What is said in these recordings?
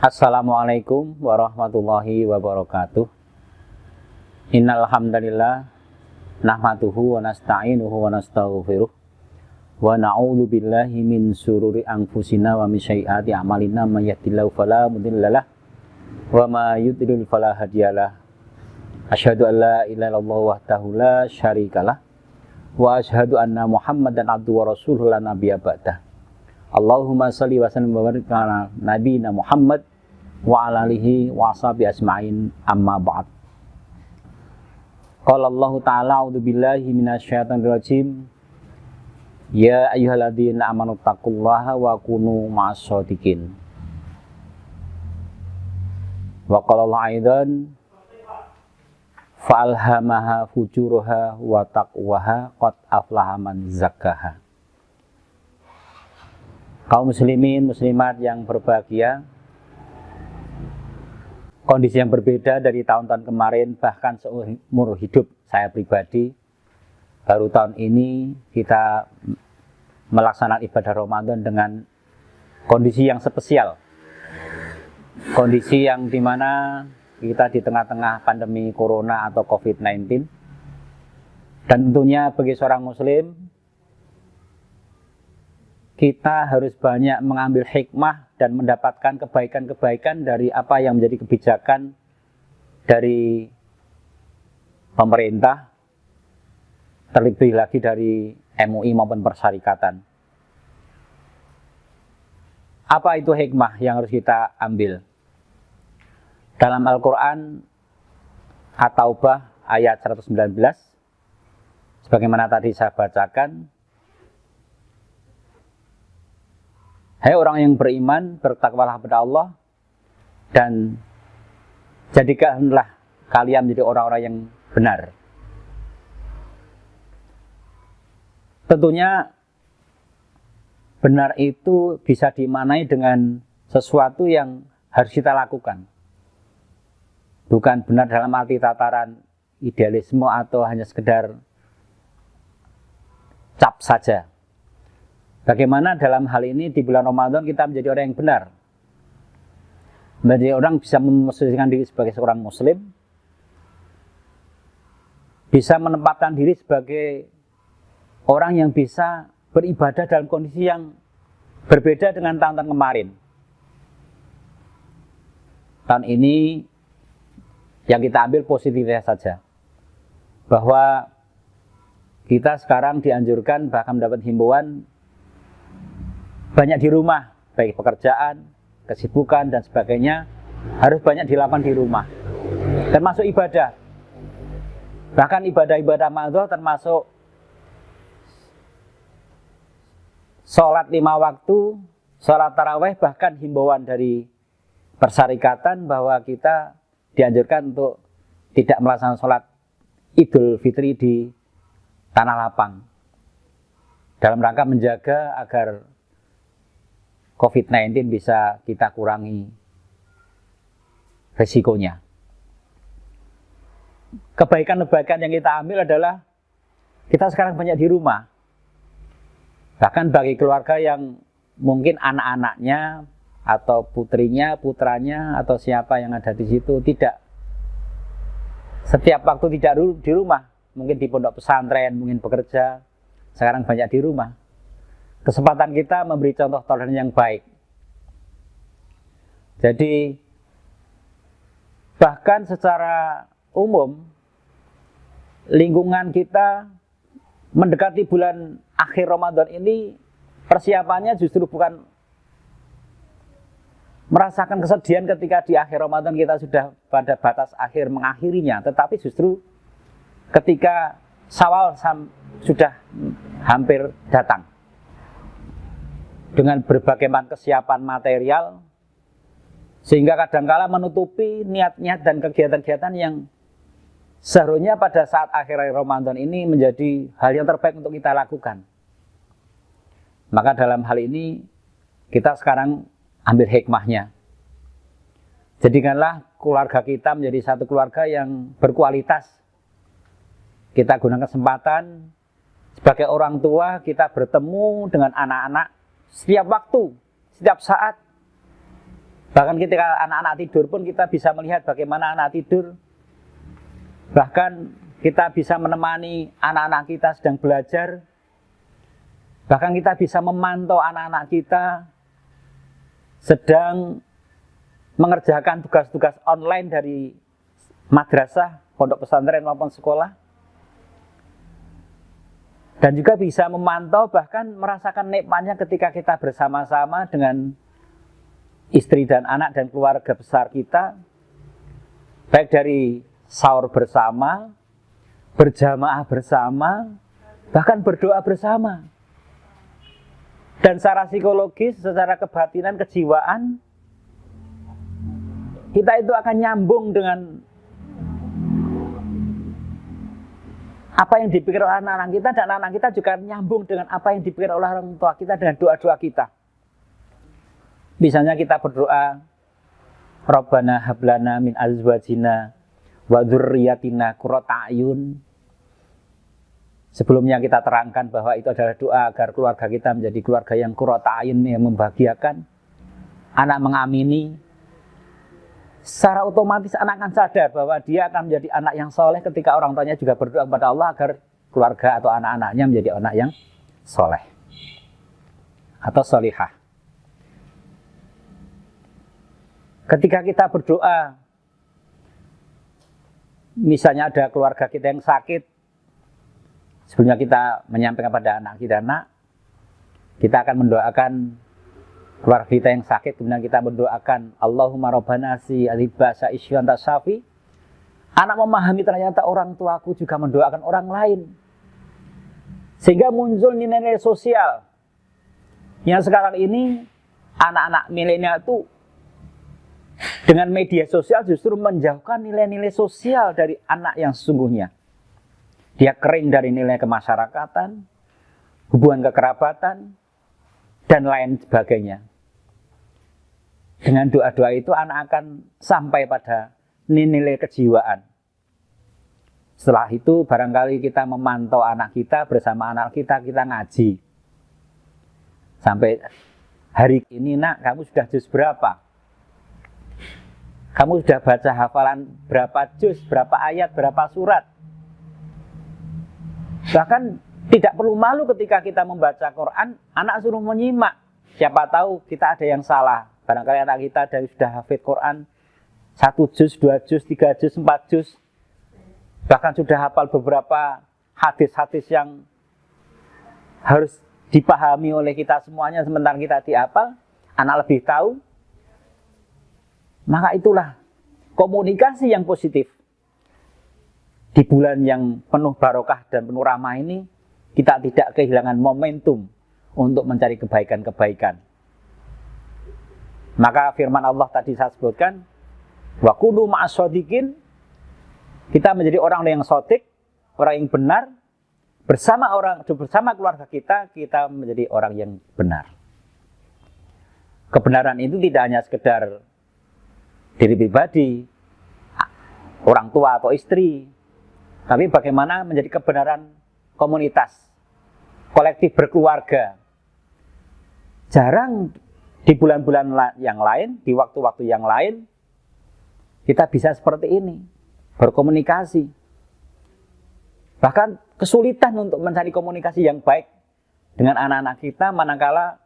Assalamualaikum warahmatullahi wabarakatuh. Innal hamdalillah nahmaduhu wa nasta'inuhu wa nastaghfiruh wa na'udzu billahi min syururi anfusina wa min sayyiati a'malina may yahdihillahu fala mudhillalah wa may yudlil fala hadiyalah. Asyhadu an la ilaha illallah wahdahu la syarikalah wa asyhadu anna Muhammadan abduhu wa rasuluhu la nabiyya ba'dah. Allahumma shalli wa sallim wa barik ala nabiyina Muhammad wa ala alihi wa sahbihi asma'in, amma ba'd. Qala Allah ta'ala a'udzu billahi minasyaitonir rajim. Ya ayyuhalladzina amanu taqullaha wa kunu ma'as shadiqin. Wa qala Allah aidan fa'alhamaha fujuraha wa taqwaha qad aflaha man zakkaha. Kaum muslimin muslimat yang berbahagia, kondisi yang berbeda dari tahun-tahun kemarin, bahkan seumur hidup saya pribadi. Baru tahun ini kita melaksanakan ibadah Ramadan dengan kondisi yang spesial. Kondisi yang dimana kita di tengah-tengah pandemi Corona atau COVID-19. Dan tentunya bagi seorang muslim, kita harus banyak mengambil hikmah dan mendapatkan kebaikan-kebaikan dari apa yang menjadi kebijakan dari pemerintah, terlebih lagi dari MUI maupun persyarikatan. Apa itu hikmah yang harus kita ambil? Dalam Al-Quran At-Taubah ayat 119, sebagaimana tadi saya bacakan, hai orang yang beriman, bertakwalah kepada Allah, dan jadikanlah kalian menjadi orang-orang yang benar. Tentunya benar itu bisa dimaknai dengan sesuatu yang harus kita lakukan. Bukan benar dalam arti tataran idealisme atau hanya sekedar cap saja. Bagaimana dalam hal ini di bulan Ramadan kita menjadi orang yang benar, menjadi orang bisa memposisikan diri sebagai seorang muslim, bisa menempatkan diri sebagai orang yang bisa beribadah dalam kondisi yang berbeda dengan tahun-tahun kemarin. Tahun ini yang kita ambil positifnya saja, bahwa kita sekarang dianjurkan bahkan mendapat himbauan banyak di rumah, baik pekerjaan, kesibukan, dan sebagainya, harus banyak dilakukan di rumah. Termasuk ibadah. Bahkan ibadah-ibadah ma'dzur termasuk sholat 5 waktu, sholat tarawih, bahkan himbauan dari persyarikatan bahwa kita dianjurkan untuk tidak melaksanakan sholat Idul Fitri di tanah lapang. Dalam rangka menjaga agar COVID-19 bisa kita kurangi resikonya. Kebaikan-kebaikan yang kita ambil adalah kita sekarang banyak di rumah. Bahkan bagi keluarga yang mungkin anak-anaknya atau putrinya, putranya atau siapa yang ada di situ tidak setiap waktu tidak di rumah, mungkin di pondok pesantren, mungkin bekerja, sekarang banyak di rumah. Kesempatan kita memberi contoh teladan yang baik. Jadi bahkan secara umum lingkungan kita mendekati bulan akhir Ramadan ini, persiapannya justru bukan merasakan kesedihan ketika di akhir Ramadan kita sudah pada batas akhir mengakhirinya, tetapi justru ketika Syawal sudah hampir datang. Dengan berbagai macam kesiapan material, sehingga kadangkala menutupi niat-niat dan kegiatan-kegiatan yang seharusnya pada saat akhir Ramadan ini menjadi hal yang terbaik untuk kita lakukan. Maka dalam hal ini kita sekarang ambil hikmahnya. Jadikanlah keluarga kita menjadi satu keluarga yang berkualitas. Kita gunakan kesempatan sebagai orang tua, kita bertemu dengan anak-anak setiap waktu, setiap saat, Bahkan ketika anak-anak tidur pun kita bisa melihat bagaimana anak tidur. Bahkan kita bisa menemani anak-anak kita sedang belajar. Bahkan kita bisa memantau anak-anak kita sedang mengerjakan tugas-tugas online dari madrasah, pondok pesantren maupun sekolah. Dan juga bisa memantau bahkan merasakan nikmatnya ketika kita bersama-sama dengan istri dan anak dan keluarga besar kita. Baik dari sahur bersama, berjamaah bersama, bahkan berdoa bersama. Dan secara psikologis, secara kebatinan, kejiwaan, kita itu akan nyambung dengan apa yang dipikir oleh anak-anak kita, dan anak-anak kita juga nyambung dengan apa yang dipikir oleh orang tua kita dengan doa-doa kita. Misalnya kita berdoa, Rabbana hablana min azwajina wa dzurriyyatina qurrata a'yun. Sebelumnya kita terangkan bahwa itu adalah doa agar keluarga kita menjadi keluarga yang qurrata a'yun, yang membahagiakan. Anak mengamini, secara otomatis anak akan sadar bahwa dia akan menjadi anak yang soleh ketika orang tuanya juga berdoa kepada Allah agar keluarga atau anak-anaknya menjadi anak yang soleh atau solihah. Ketika kita berdoa, misalnya ada keluarga kita yang sakit, sebelumnya kita menyampaikan pada anak kita akan mendoakan keluarga kita yang sakit, kemudian kita mendoakan Allahumma rabbana si adibasa isyuan tasyafi. Anak memahami ternyata orang tuaku juga mendoakan orang lain, sehingga muncul nilai-nilai sosial yang sekarang ini anak-anak milenial itu dengan media sosial justru menjauhkan nilai-nilai sosial dari anak yang sesungguhnya. Dia kering dari nilai kemasyarakatan, hubungan kekerabatan, dan lain sebagainya. Dengan doa-doa itu anak akan sampai pada nilai kejiwaan. Setelah itu barangkali kita memantau anak kita, bersama anak kita ngaji. Sampai hari ini, nak, kamu sudah juz berapa? Kamu sudah baca hafalan berapa juz, berapa ayat, berapa surat? Bahkan tidak perlu malu ketika kita membaca Quran, anak suruh menyimak. Siapa tahu kita ada yang salah. Barangkali anak kita dari sudah hafid Quran 1 juz, 2 juz, 3 juz, 4 juz, bahkan sudah hafal beberapa hadis-hadis yang harus dipahami oleh kita semuanya, sementara kita dihafal, anak lebih tahu. Maka itulah komunikasi yang positif. Di bulan yang penuh barokah dan penuh rahmah ini, kita tidak kehilangan momentum untuk mencari kebaikan-kebaikan. Maka firman Allah tadi saya sebutkan, wa kunu ma'as shodiqin, kita menjadi orang yang shodiq, orang yang benar, bersama keluarga kita menjadi orang yang benar. Kebenaran itu tidak hanya sekedar diri pribadi, orang tua atau istri, tapi bagaimana menjadi kebenaran komunitas, kolektif berkeluarga. Jarang di bulan-bulan yang lain, di waktu-waktu yang lain, kita bisa seperti ini, berkomunikasi. Bahkan kesulitan untuk mencari komunikasi yang baik dengan anak-anak kita, manakala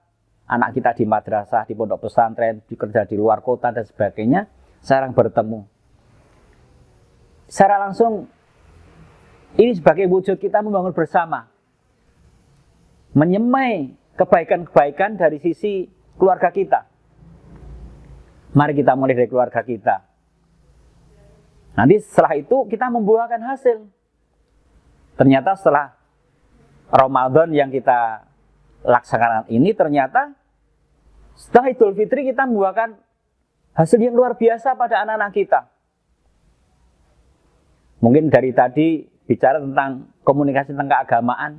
anak kita di madrasah, di pondok pesantren, bekerja di luar kota dan sebagainya, jarang bertemu. Secara langsung, ini sebagai wujud kita membangun bersama, menyemai kebaikan-kebaikan dari sisi keluarga kita. Mari kita mulai dari keluarga kita. Nanti setelah itu kita membuahkan hasil. Ternyata setelah Ramadan yang kita laksanakan ini, ternyata setelah Idul Fitri kita membuahkan hasil yang luar biasa pada anak-anak kita. Mungkin dari tadi bicara tentang komunikasi tentang keagamaan.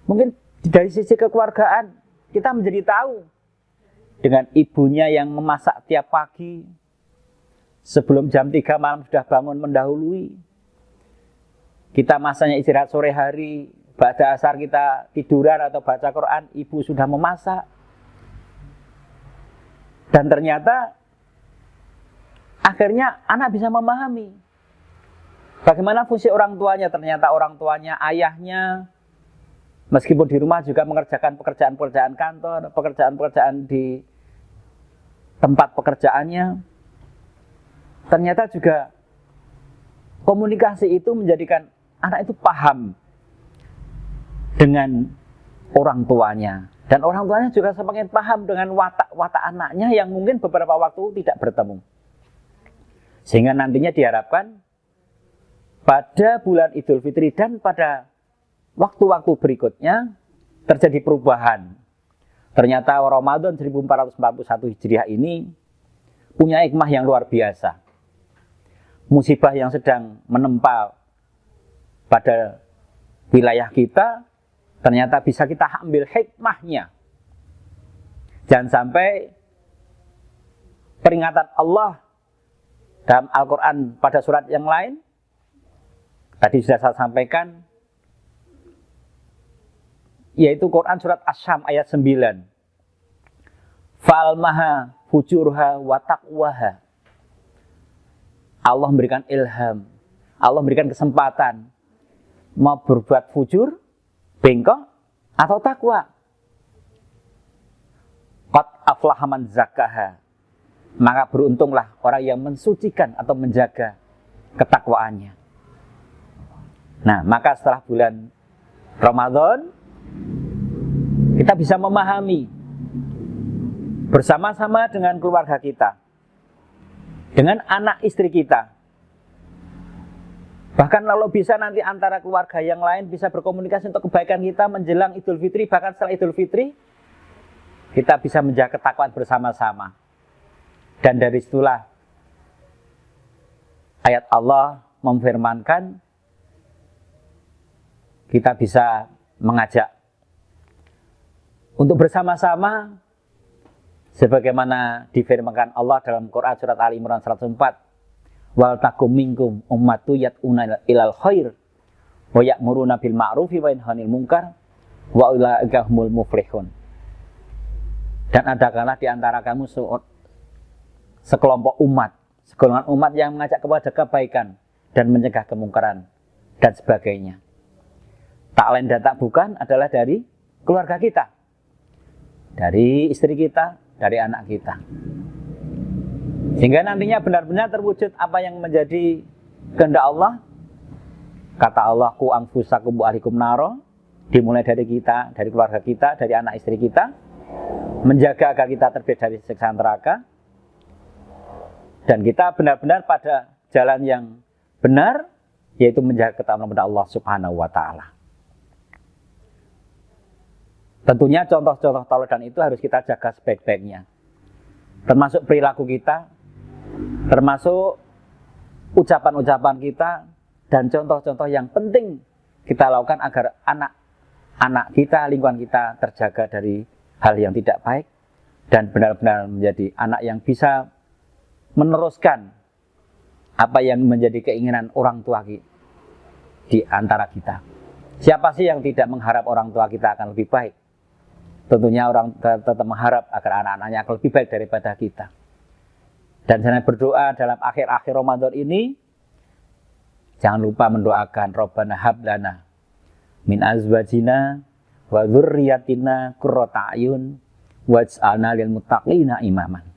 Mungkin dari sisi kekeluargaan kita menjadi tahu dengan ibunya yang memasak tiap pagi, sebelum jam 3 malam sudah bangun mendahului. Kita masanya istirahat sore hari, pada asar kita tiduran atau baca Quran, ibu sudah memasak. Dan ternyata akhirnya anak bisa memahami bagaimana fungsi orang tuanya. Ternyata orang tuanya, ayahnya, meskipun di rumah juga mengerjakan pekerjaan-pekerjaan kantor, pekerjaan-pekerjaan di tempat pekerjaannya, ternyata juga komunikasi itu menjadikan anak itu paham dengan orang tuanya. Dan orang tuanya juga semakin paham dengan watak anaknya yang mungkin beberapa waktu tidak bertemu. Sehingga nantinya diharapkan pada bulan Idul Fitri dan pada waktu-waktu berikutnya terjadi perubahan. Ternyata Ramadan 1441 Hijriah ini punya hikmah yang luar biasa. Musibah yang sedang menempa pada wilayah kita ternyata bisa kita ambil hikmahnya. Jangan sampai peringatan Allah dalam Al-Quran pada surat yang lain, tadi sudah saya sampaikan, yaitu Quran surat Asy-Syams ayat 9. Fa'almaha fujurha wa taqwaha. Allah memberikan ilham, Allah memberikan kesempatan mau berbuat fujur, bengkok, atau takwa. Qad aflaha man zakkaha. Maka beruntunglah orang yang mensucikan atau menjaga ketakwaannya. Nah, maka setelah bulan Ramadan kita bisa memahami bersama-sama dengan keluarga kita, dengan anak istri kita. Bahkan kalau bisa nanti antara keluarga yang lain bisa berkomunikasi untuk kebaikan kita menjelang Idul Fitri, bahkan setelah Idul Fitri kita bisa menjaga ketakwaan bersama-sama. Dan dari situlah ayat Allah memfirmankan kita bisa mengajak untuk bersama-sama sebagaimana difirmankan Allah dalam Quran surat Ali Imran 104, wal takum minkum ummatu yad'una ilal khair wa ya'muruna bil ma'rufi wa yanhauna 'anil munkar wa ulaika humul muflihun. Dan adakanlah di antara kamu sekelompok umat, segolongan umat yang mengajak kepada kebaikan dan mencegah kemungkaran dan sebagainya. Tak lain dan tak bukan adalah dari keluarga kita, dari istri kita, dari anak kita. Sehingga nantinya benar-benar terwujud apa yang menjadi kehendak Allah. Kata Allah, ku anfusakum wa ahlikum naro, dimulai dari kita, dari keluarga kita, dari anak istri kita, menjaga agar kita terbebas dari siksaan neraka, dan kita benar-benar pada jalan yang benar, yaitu menjaga ketaatan kepada Allah Subhanahu wa Ta'ala. Tentunya contoh-contoh tauladan itu harus kita jaga sebaik-baiknya, termasuk perilaku kita, termasuk ucapan-ucapan kita, dan contoh-contoh yang penting kita lakukan agar anak-anak kita, lingkungan kita terjaga dari hal yang tidak baik dan benar-benar menjadi anak yang bisa meneruskan apa yang menjadi keinginan orang tua di antara kita. Siapa sih yang tidak mengharap orang tua kita akan lebih baik? Tentunya orang tetap mengharap agar anak-anaknya akan lebih baik daripada kita. Dan saya berdoa dalam akhir-akhir Ramadan ini, jangan lupa mendoakan Rabbana hablana min azwajina wa dzurriyyatina qurrata a'yun waj'alna lil muttaqina imaman.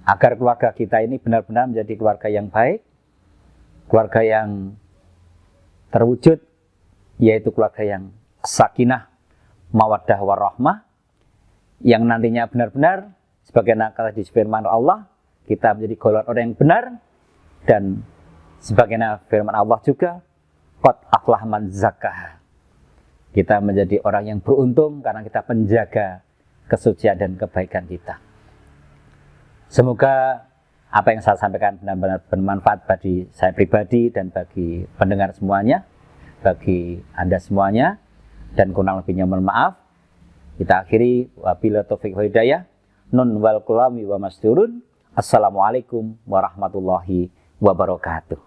Agar keluarga kita ini benar-benar menjadi keluarga yang baik, keluarga yang terwujud, yaitu keluarga yang sakinah, mawaddah warahmah, yang nantinya benar-benar sebagaimana kata di firman Allah, kita menjadi golongan orang yang benar, dan sebagaimana firman Allah juga, qad aflaha man zakkaha. Kita menjadi orang yang beruntung karena kita menjaga kesucian dan kebaikan kita. Semoga apa yang saya sampaikan benar-benar bermanfaat bagi saya pribadi dan bagi pendengar semuanya, bagi Anda semuanya, dan kurang lebihnya mohon maaf. Kita akhiri wabillahi taufiq wal hidayah. Nun wal qalami wa masturun. Assalamualaikum warahmatullahi wabarakatuh.